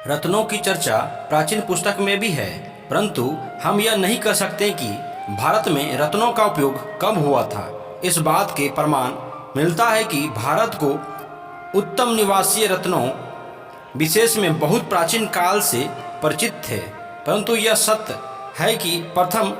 रत्नों की चर्चा प्राचीन पुस्तक में भी है, परंतु हम यह नहीं कह सकते कि भारत में रत्नों का उपयोग कब हुआ था। इस बात के प्रमाण मिलता है कि भारत को उत्तम निवासीय रत्नों विशेष में बहुत प्राचीन काल से परिचित थे, परंतु यह सत्य है कि प्रथम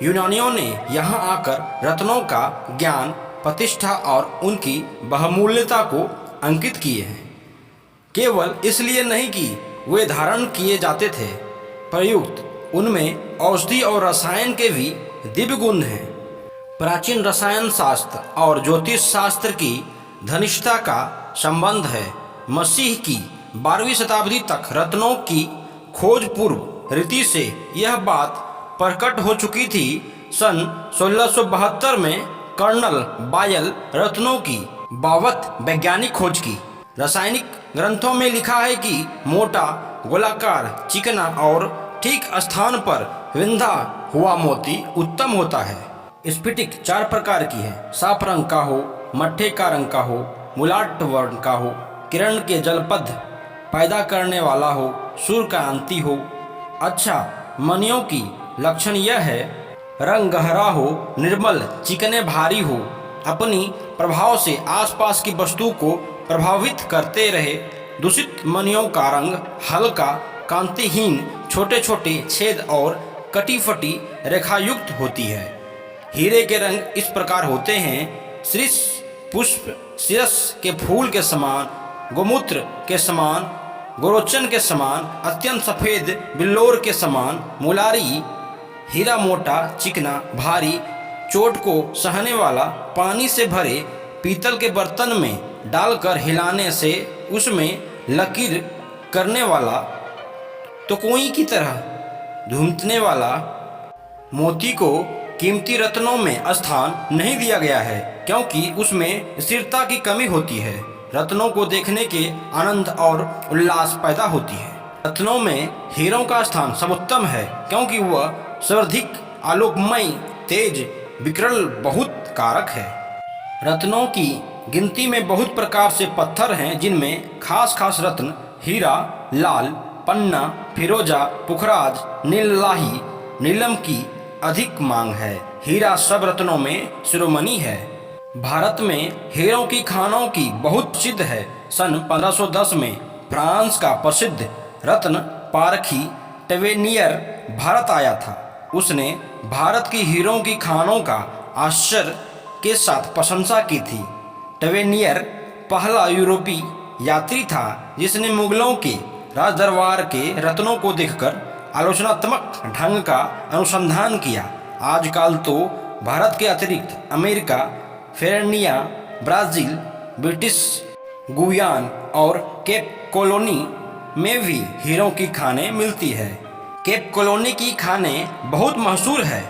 यूनानियों ने यहाँ आकर रत्नों का ज्ञान, प्रतिष्ठा और उनकी बहुमूल्यता को अंकित किए हैं। केवल इसलिए नहीं कि वे धारण किए जाते थे, प्रयुक्त उनमें औषधि और रसायन के भी दिव्य गुण हैं। प्राचीन रसायन शास्त्र और ज्योतिष शास्त्र की घनिष्ठता का संबंध है। मसीह की 12वीं शताब्दी तक रत्नों की खोज पूर्व रीति से यह बात प्रकट हो चुकी थी। सन 1672 में कर्नल बायल रत्नों की बाबत वैज्ञानिक खोज की। रासायनिक ग्रंथों में लिखा है कि मोटा, गोलाकार, चिकना और ठीक स्थान पर विंधा हुआ मोती उत्तम होता है। स्फटिक 4 प्रकार की है, साफ रंग का हो, मट्ठे का रंग का हो, मुलाट वर्ण का हो, किरण के जलपद पैदा करने वाला हो, सूर्य का कांति हो। अच्छा, मणियों की लक्षण यह है, रंग गहरा हो, निर्मल, चिकने, भारी हो, अपनी प्रभाव से आसपास की वस्तु को प्रभावित करते रहे। दूषित मणियों का रंग हल्का, कांतिहीन, छोटे छोटे छेद और कटी-फटी रेखायुक्त होती है। हीरे के रंग इस प्रकार होते हैं, शीर्ष पुष्प शीरस के फूल के समान, गोमूत्र के समान, गोरोचन के समान, अत्यंत सफ़ेद बिल्लोर के समान। मुलारी हीरा मोटा, चिकना, भारी, चोट को सहने वाला, पानी से भरे पीतल के बर्तन में डालकर हिलाने से उसमें लकीर करने वाला, तो कोई की तरह धूमने वाला। मोती को कीमती रत्नों में स्थान नहीं दिया गया है, क्योंकि उसमें स्थिरता की कमी होती है। रत्नों को देखने के आनंद और उल्लास पैदा होती है। रत्नों में हीरों का स्थान सर्वोत्तम है, क्योंकि वह सर्वाधिक आलोकमय, तेज, विकर्ण बहुत कारक है। रत्नों की गिनती में बहुत प्रकार से पत्थर हैं, जिनमें खास खास रत्न हीरा, लाल, पन्ना, फिरोजा, पुखराज, नीललाही, नीलम की अधिक मांग है। हीरा सब रत्नों में शिरोमणि है। भारत में हीरों की खानों की बहुत प्रसिद्ध है। सन 1510 में फ्रांस का प्रसिद्ध रत्न पारखी टेवेनियर भारत आया था। उसने भारत की हीरों की खानों का आश्चर्य के साथ प्रशंसा की थी। टेवेनियर पहला यूरोपीय यात्री था जिसने मुगलों के राजदरबार के रत्नों को देखकर आलोचनात्मक ढंग का अनुसंधान किया। आजकल तो भारत के अतिरिक्त अमेरिका, फेरनिया, ब्राज़ील, ब्रिटिश गुयाना और केप कॉलोनी में भी हीरों की खानें मिलती है। केप कॉलोनी की खानें बहुत मशहूर है।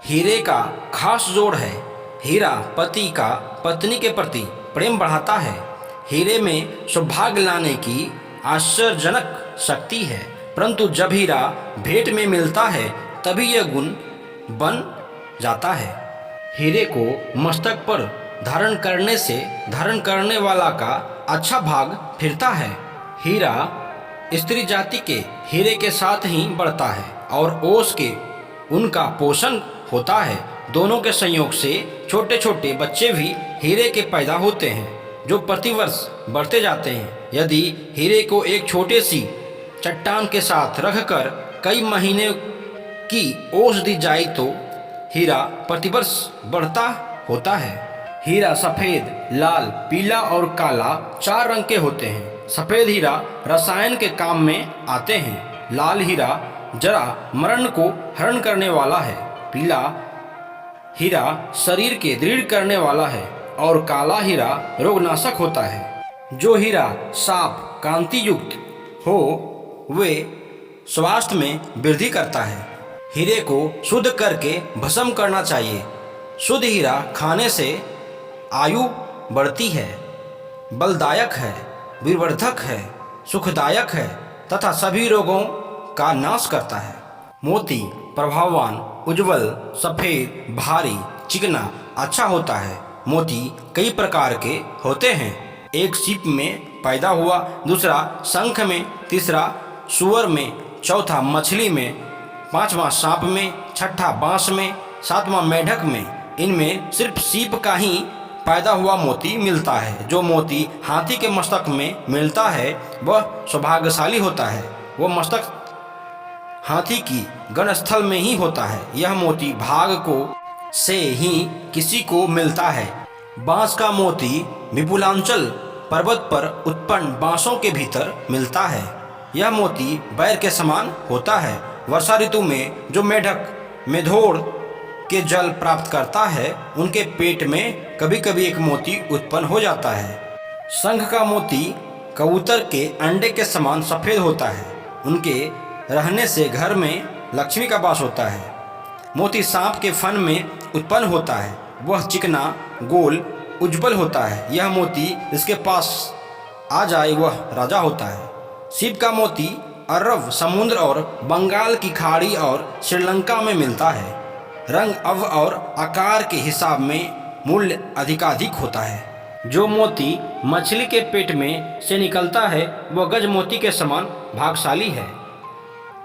हीरे का खास जोड़ है। हीरा पति का पत्नी के प्रति प्रेम बढ़ाता है। हीरे में सौभाग्य लाने की आश्चर्यजनक शक्ति है, परंतु जब हीरा भेंट में मिलता है तभी यह गुण बन जाता है। हीरे को मस्तक पर धारण करने से धारण करने वाला का अच्छा भाग फिरता है। हीरा स्त्री जाति के हीरे के साथ ही बढ़ता है और ओस के उनका पोषण होता है। दोनों के संयोग से छोटे छोटे बच्चे भी हीरे के पैदा होते हैं, जो प्रतिवर्ष बढ़ते जाते हैं। यदि हीरे को एक छोटे सी चट्टान के साथ रखकर कई महीने की ओस दी जाए तो हीरा प्रतिवर्ष बढ़ता होता है। हीरा सफ़ेद, लाल, पीला और काला 4 रंग के होते हैं। सफ़ेद हीरा रसायन के काम में आते हैं। लाल हीरा जरा मरण को हरण करने वाला है। पीला हीरा शरीर के दृढ़ करने वाला है और काला हीरा रोगनाशक होता है। जो हीरा साफ, कांति युक्त हो वे स्वास्थ्य में वृद्धि करता है। हीरे को शुद्ध करके भस्म करना चाहिए। शुद्ध हीरा खाने से आयु बढ़ती है, बलदायक है, वीरवर्धक है, सुखदायक है तथा सभी रोगों का नाश करता है। मोती प्रभाववान, उज्ज्वल, सफ़ेद, भारी, चिकना, अच्छा होता है। मोती कई प्रकार के होते हैं। एक सीप में पैदा हुआ, दूसरा शंख में, तीसरा सूअर में, चौथा मछली में, पांचवा सांप में, छठा बांस में, सातवां मेढक में। इनमें सिर्फ सीप का ही पैदा हुआ मोती मिलता है। जो मोती हाथी के मस्तक में मिलता है वह सौभाग्यशाली होता है। वह मस्तक हाथी की गणस्थल में ही होता है। यह मोती भाग को से ही किसी को मिलता है। बांस का मोती विपुलांचल पर्वत पर उत्पन्न बांसों के भीतर मिलता है। यह मोती बैर के समान होता है। वर्षा ऋतु में जो मेढक मेधोड़ के जल प्राप्त करता है, उनके पेट में कभी कभी एक मोती उत्पन्न हो जाता है। शंख का मोती कबूतर के अंडे के समान सफ़ेद होता है। उनके रहने से घर में लक्ष्मी का वास होता है। मोती सांप के फन में उत्पन्न होता है। वह चिकना, गोल, उज्ज्वल होता है। यह मोती इसके पास आ जाए वह राजा होता है। सीप का मोती अरब समुद्र और बंगाल की खाड़ी और श्रीलंका में मिलता है। रंग, अव और आकार के हिसाब में मूल्य अधिकाधिक होता है। जो मोती मछली के पेट में से निकलता है वह गज मोती के समान भागशाली है।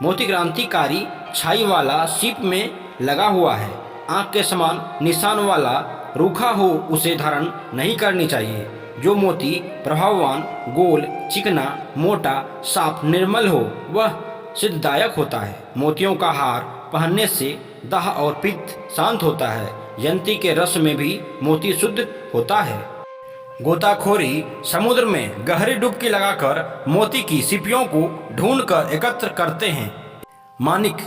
मोती क्रांतिकारी छाई वाला सीप में लगा हुआ है। आँख के समान निशान वाला रूखा हो उसे धारण नहीं करनी चाहिए। जो मोती प्रभाववान, गोल, चिकना, मोटा, साफ, निर्मल हो वह सिद्धदायक होता है। मोतियों का हार पहनने से दाह और पित्त शांत होता है। यंती के रस में भी मोती शुद्ध होता है। गोताखोरी समुद्र में गहरी डुबकी लगाकर मोती की सीपियों को ढूंढकर एकत्र करते हैं। माणिक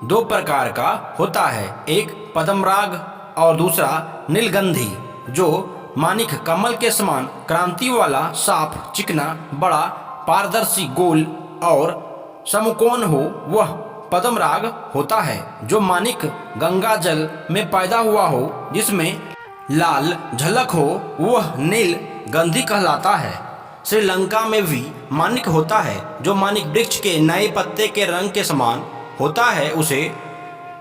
दो प्रकार का होता है, एक पद्मराग और दूसरा नीलगंधी। जो माणिक कमल के समान क्रांति वाला, साफ, चिकना, बड़ा, पारदर्शी, गोल और समकोण हो वह पद्मराग होता है। जो माणिक गंगा जल में पैदा हुआ हो, जिसमें लाल झलक हो, वह नील गंधी कहलाता है। श्रीलंका में भी माणिक होता है। जो माणिक वृक्ष के नए पत्ते के रंग के समान होता है उसे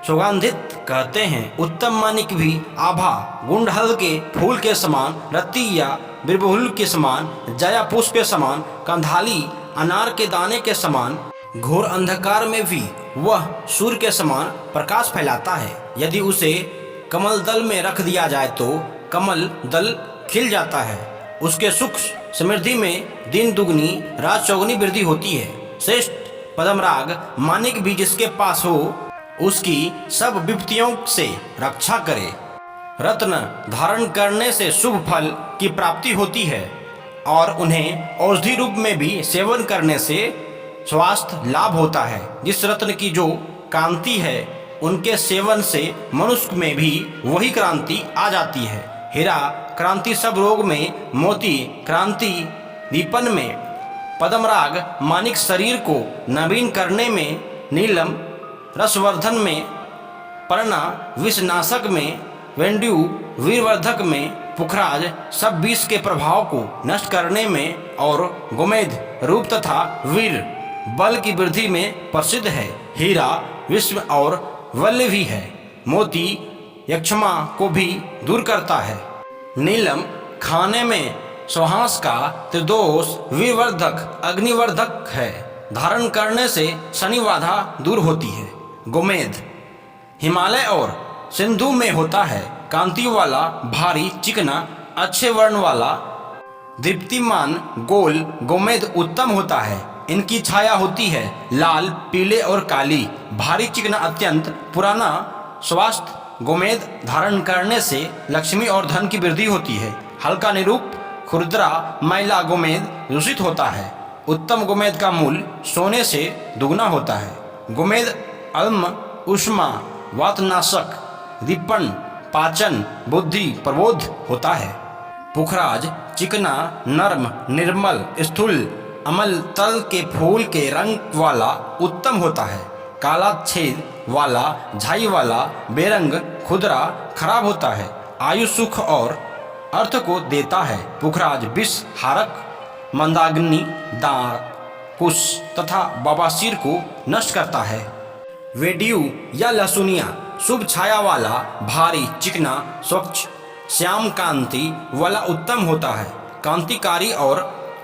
सुगंधित कहते हैं। उत्तम माणिक भी आभा, गुंडहल के फूल के समान, रत्ती या बिरबहुल के समान, जया पुष्प के समान, कंधाली अनार के दाने के समान, घोर अंधकार में भी वह सूर्य के समान प्रकाश फैलाता है। यदि उसे कमल दल में रख दिया जाए तो कमल दल खिल जाता है। उसके सुख समृद्धि में दिन दुगनी रात चौगुनी वृद्धि होती है। श्रेष्ठ पद्मराग माणिक भी जिसके पास हो उसकी सब विपत्तियों से रक्षा करे। रत्न धारण करने से शुभ फल की प्राप्ति होती है और उन्हें औषधि रूप में भी सेवन करने से स्वास्थ्य लाभ होता है। जिस रत्न की जो कांति है उनके सेवन से मनुष्य में भी वही क्रांति आ जाती है। हीरा क्रांति सब रोग में, मोती क्रांति दीपन में, पद्मराग माणिक शरीर को नवीन करने में, नीलम रसवर्धन में, पर्णा विषनाशक में, वेंड्यू वीरवर्धक में, पुखराज सब विष के प्रभाव को नष्ट करने में और गोमेद रूप तथा वीर बल की वृद्धि में प्रसिद्ध है। हीरा विश्व और वल्य भी है। मोती यक्षमा को भी दूर करता है। नीलम खाने में सुहास का त्रिदोष, वीरवर्धक, अग्निवर्धक है। धारण करने से शनि बाधा दूर होती है। गोमेद हिमालय और सिंधु में होता है। कांति वाला, भारी, चिकना, अच्छे वर्ण वाला, दीप्तिमान, गोल गोमेद उत्तम होता है। इनकी छाया होती है लाल, पीले और काली। भारी, चिकना, अत्यंत पुराना, स्वास्थ्य गोमेद धारण करने से लक्ष्मी और धन की वृद्धि होती है। हल्का, निरूप, खुरदरा, मैला गोमेद दूषित होता है। उत्तम गोमेद का मूल्य सोने से दुगना होता है। गोमेद अल्म, उष्मा, वातनाशक, दीपन, पाचन, बुद्धि, प्रबोध होता है। पुखराज चिकना, नर्म, निर्मल, स्थूल, अमल तल के फूल के रंग वाला उत्तम होता है। काला छेद वाला, झाई वाला, बेरंग, खुदरा खराब होता है। आयु, सुख और अर्थ को देता है। पुखराज विष हारक, मंदाग्नि, दार, कुश तथा बवासीर को नष्ट करता है। वेड्यू या लहसुनिया शुभ छाया वाला, भारी, चिकना, स्वच्छ, श्याम कांति वाला उत्तम होता है। कांतिकारी और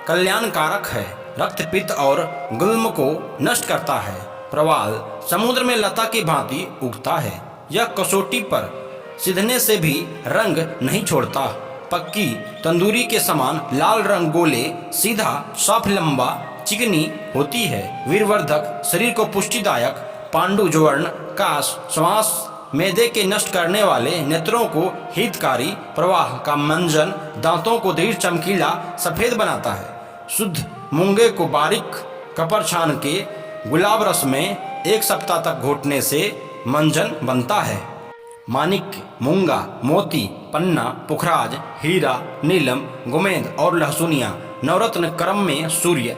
कल्याणकारक है, रक्तपित्त और गुल्म को नष्ट करता है। प्रवाल समुद्र में लता की भांति उगता है। यह कसौटी पर सिधने से भी रंग नहीं छोड़ता। पक्की तंदूरी के समान लाल रंग गोले, सीधा, साफ, लंबा, चिकनी होती है। वीरवर्धक, शरीर को पुष्टिदायक, पांडु जवर्ण, काश, श्वास, मैदे के नष्ट करने वाले, नेत्रों को हितकारी, प्रवाह का मंजन, दांतों को दृढ़, चमकीला, सफेद बनाता है। शुद्ध मूंगे को बारीक कपर छान के गुलाब रस में 1 सप्ताह तक घोटने से मंजन बनता है। माणिक्य, मूंगा, मोती, पन्ना, पुखराज, हीरा, नीलम, गोमेद और लहसुनिया नवरत्न क्रम में सूर्य,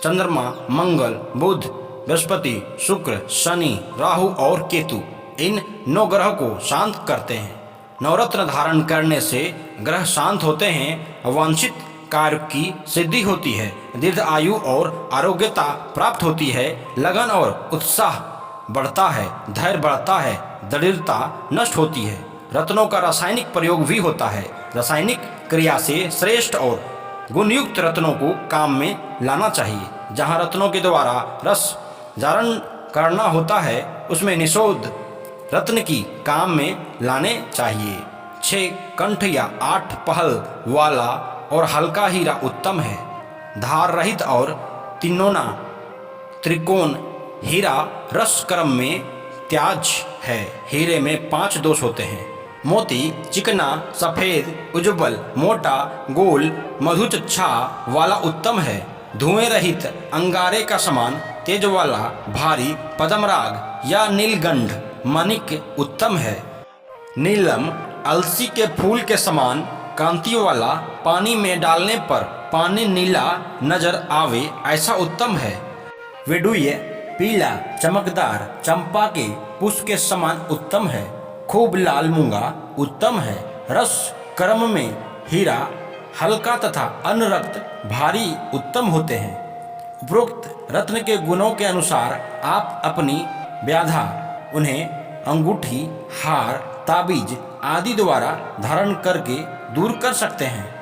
चंद्रमा, मंगल, बुध, बृहस्पति, शुक्र, शनि, राहु और केतु इन 9 ग्रह को शांत करते हैं। नवरत्न धारण करने से ग्रह शांत होते हैं, वांछित कार्य की सिद्धि होती है, दीर्घ आयु और आरोग्यता प्राप्त होती है, लगन और उत्साह बढ़ता है, धैर्य बढ़ता है, दृढ़ता नष्ट होती है। रत्नों का रासायनिक प्रयोग भी होता है। रासायनिक क्रिया से श्रेष्ठ और गुणयुक्त रत्नों को काम में लाना चाहिए। जहाँ रत्नों के द्वारा रस धारण करना होता है, उसमें निषोध रत्न की काम में लाने चाहिए। 6 कंठ या 8 पहल वाला और हल्का हीरा उत्तम है। धार रहित और तिनोना त्रिकोण हीरा रस क्रम में त्याज्य है। हीरे में 5 दोष होते हैं। मोती चिकना, सफेद, उज्ज्वल, मोटा, गोल, मधुचच्छा वाला उत्तम है। धुएं रहित, अंगारे का समान तेज वाला, भारी, पद्मराग या नीलगंध माणिक्य उत्तम है। नीलम अलसी के फूल के समान कांति वाला, पानी में डालने पर पानी नीला नजर आवे ऐसा उत्तम है। विडुय पीला चमकदार चंपा के पुष्प के समान उत्तम है। खूब लाल मूंगा उत्तम है। रस क्रम में हीरा हल्का तथा अन्य रक्त भारी उत्तम होते हैं। उपरोक्त रत्न के गुणों के अनुसार आप अपनी व्याधा उन्हें अंगूठी, हार, ताबीज आदि द्वारा धारण करके दूर कर सकते हैं।